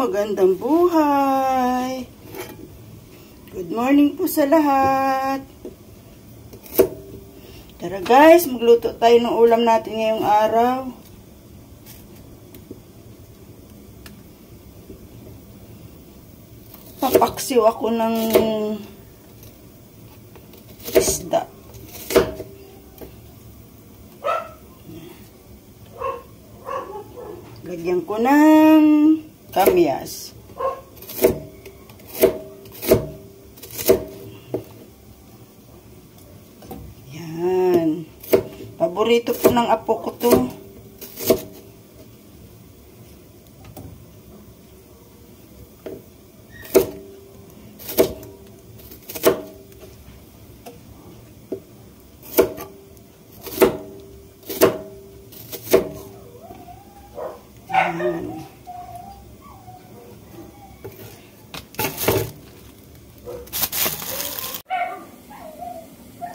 magandang buhay. Good morning po sa lahat. Tara guys, magluto tayo ng ulam natin ngayong araw. Papaksiw ako ng isda. Lagyan ko ng kamyas. Yan. Paborito po ng apo ko to.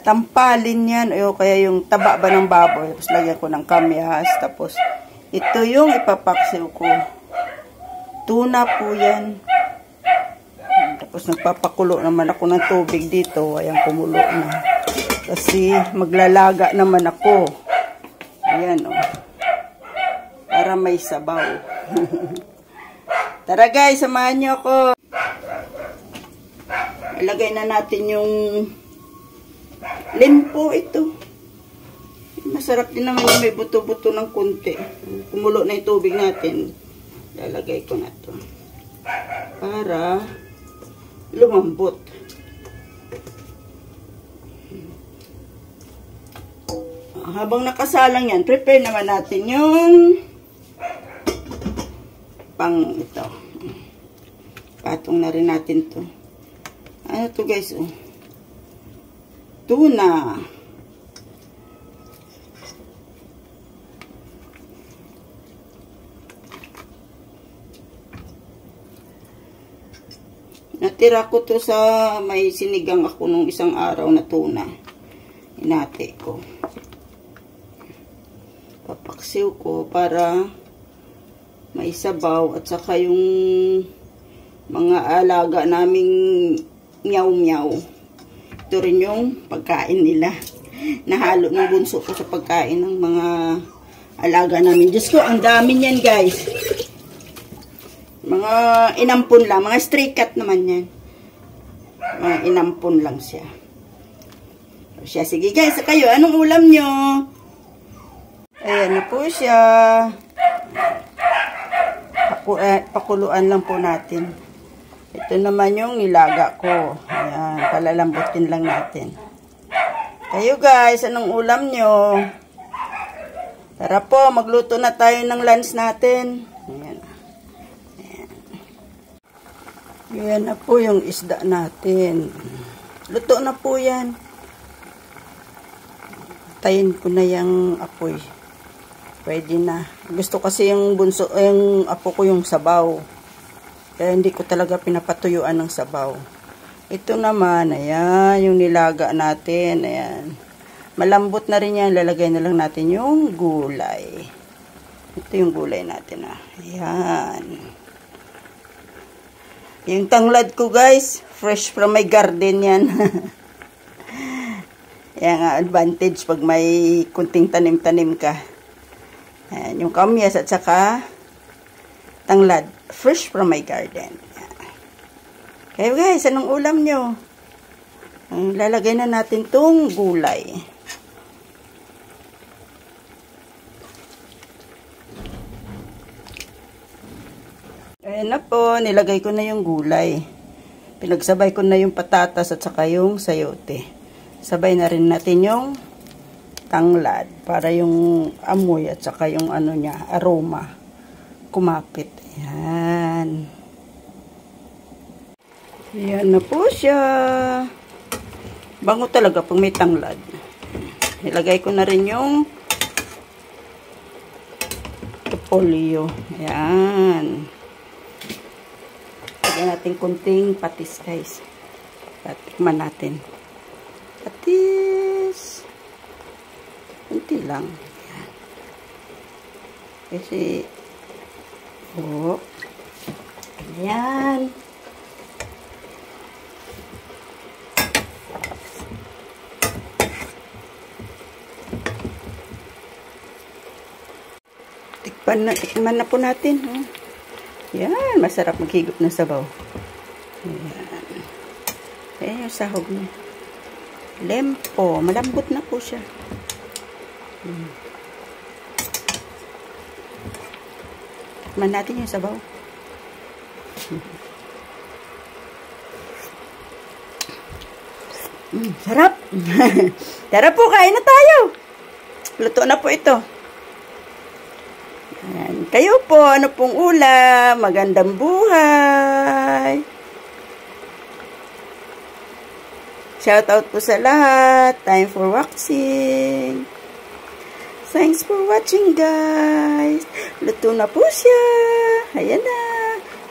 Tampalin yan o kaya yung taba ba ng baboy, tapos lagyan ko ng kamyas, tapos ito yung ipapaksiw ko, tuna po yan. Tapos nagpapakulo naman ako ng tubig dito, ayan, kumulo na kasi maglalaga naman ako. Ayan o, para may sabaw. Tara guys, samahan nyo ako. Ilagay na natin yung limpo ito. Masarap din naman yung may buto-buto ng kunti. Kumulo na yung tubig natin. Lalagay ko na to para lumambot. Habang nakasalang yan, prepare naman natin yung pang ito. Patong na rin natin to. Ano to guys, oh? Tuna. Natira ko to sa may sinigang ako nung isang araw na tuna. Hinati ko. Papaksiw ko para may sabaw at saka yung mga alaga naming meow-meow. Ito rin yung pagkain nila. Nahalo ng bunso ko sa pagkain ng mga alaga namin. Diyos ko, ang dami niyan guys. Mga inampun lang. Mga stray cat naman yan. Mga inampun lang siya. Sige guys, kayo, anong ulam nyo? Ayan na po siya. Pakuluan lang po natin. Ito naman yung nilaga ko. Ayan, palalambutin lang natin. Kayo guys, anong ulam nyo? Tara po, magluto na tayo ng lunch natin. Ayan. Ayan. Ayan na po yung isda natin. Luto na po yan. Tayin ko na yung apoy. Pwede na. Gusto kasi yung bunso, yung apo ko yung sabaw. Kaya hindi ko talaga pinapatuyuan ng sabaw. Ito naman, ayan, yung nilaga natin, ayan. Malambot na rin yan, lalagay na lang natin yung gulay. Ito yung gulay natin, ah. Ayan. Yung tanglad ko, guys, fresh from my garden yan. Ayan nga, advantage pag may kunting tanim-tanim ka. Ayan, yung kamyas at saka tanglad. Fresh from my garden. Okay guys, anong ulam nyo? Lalagay na natin tong gulay. Ayan na po, nilagay ko na yung gulay. Pinagsabay ko na yung patatas at saka yung sayote. Sabay na rin natin yung tanglad para yung amoy at saka yung ano niya, aroma kumapit. Ayan. Ayan na po siya. Bango talaga pag may tanglad. Nilagay ko na rin yung repolyo. Ayan. Lagyan natin kunting patis guys. Patikman natin. Patis. Kunti lang. Ayan. Kasi Ayan. Tikman na po natin. Yan, masarap maghigop ng sabaw. Ayan. Ayan yung sahog niya. Lempo. Malambot na po siya. Tikman natin yung sabaw. Sarap. Tara po, kain na tayo. Luto na po ito. Ayan. Kayo po, ano pong ulam? Magandang buhay. Shout out po sa lahat. Time for waxing. Thanks for watching, guys. Luto na po siya. Ayan na.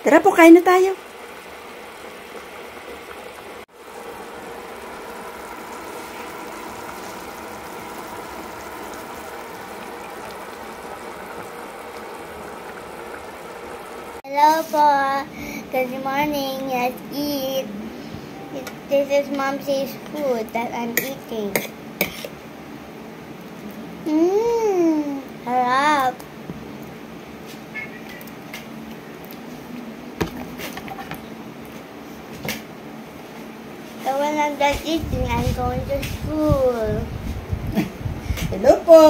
Tara po, kain na tayo. Hello po. Good morning. Let's eat. This is Mom's food that I'm eating. Harap. So when I'm done eating, I'm going to school. Hello po.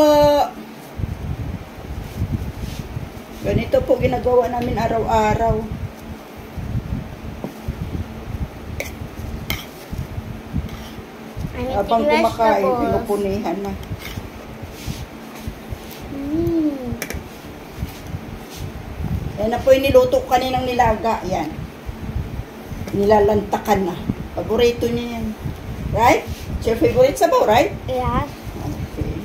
Ganito po ginagawa namin araw-araw. Habang kumakain, pinupunihan na. Yan na po yung niluto ko kaninang nilaga. Yan. Nilalantakan na. Paborito niya yan. Right? It's your favorite sabaw, right? Yeah. Okay.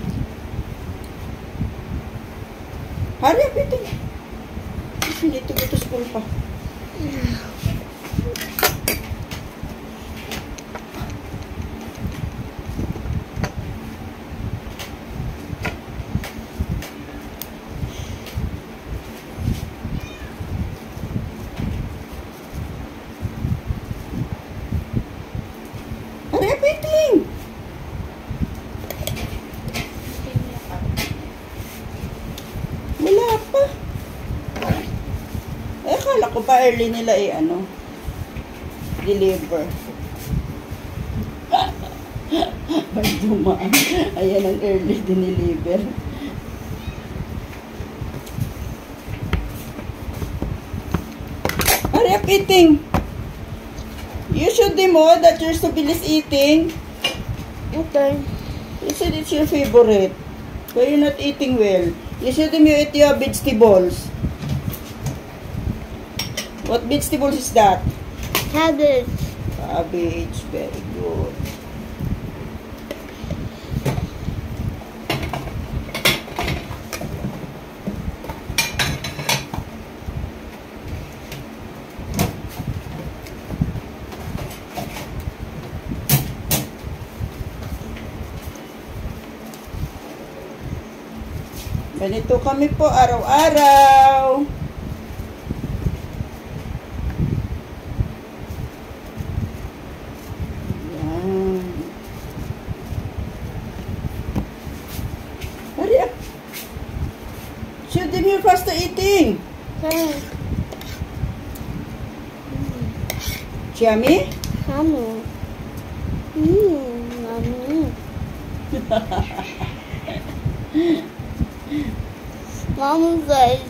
Hurry up ito. Kasi dito go to school pa. Hurry up eating. Wala pa. Akala ko pa early nila deliver. Ay, dumaan. Ayan ang early dineliver. Hurry up eating. You should know that you're so bilis eating. Okay. You said it's your favorite. So you're not eating well. You should eat your vegetables. What vegetables is that? Cabbage. Cabbage. Very good. Ganito kami po araw-araw. Yan. Hurry up. Should be faster eating. Okay. Yummy? Yummy. Yummy. Mom says.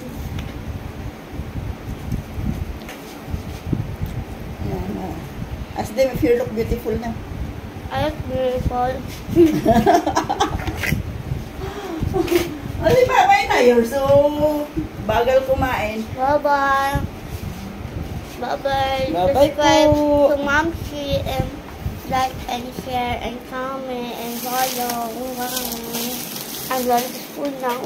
Ask them if you look beautiful now. I look beautiful. Di ba, kain tayo. So, bagal kumain. Bye-bye. Bye-bye. Bye-bye Subscribe po. to Mom's and like and share and comment and follow. I'm going to school now.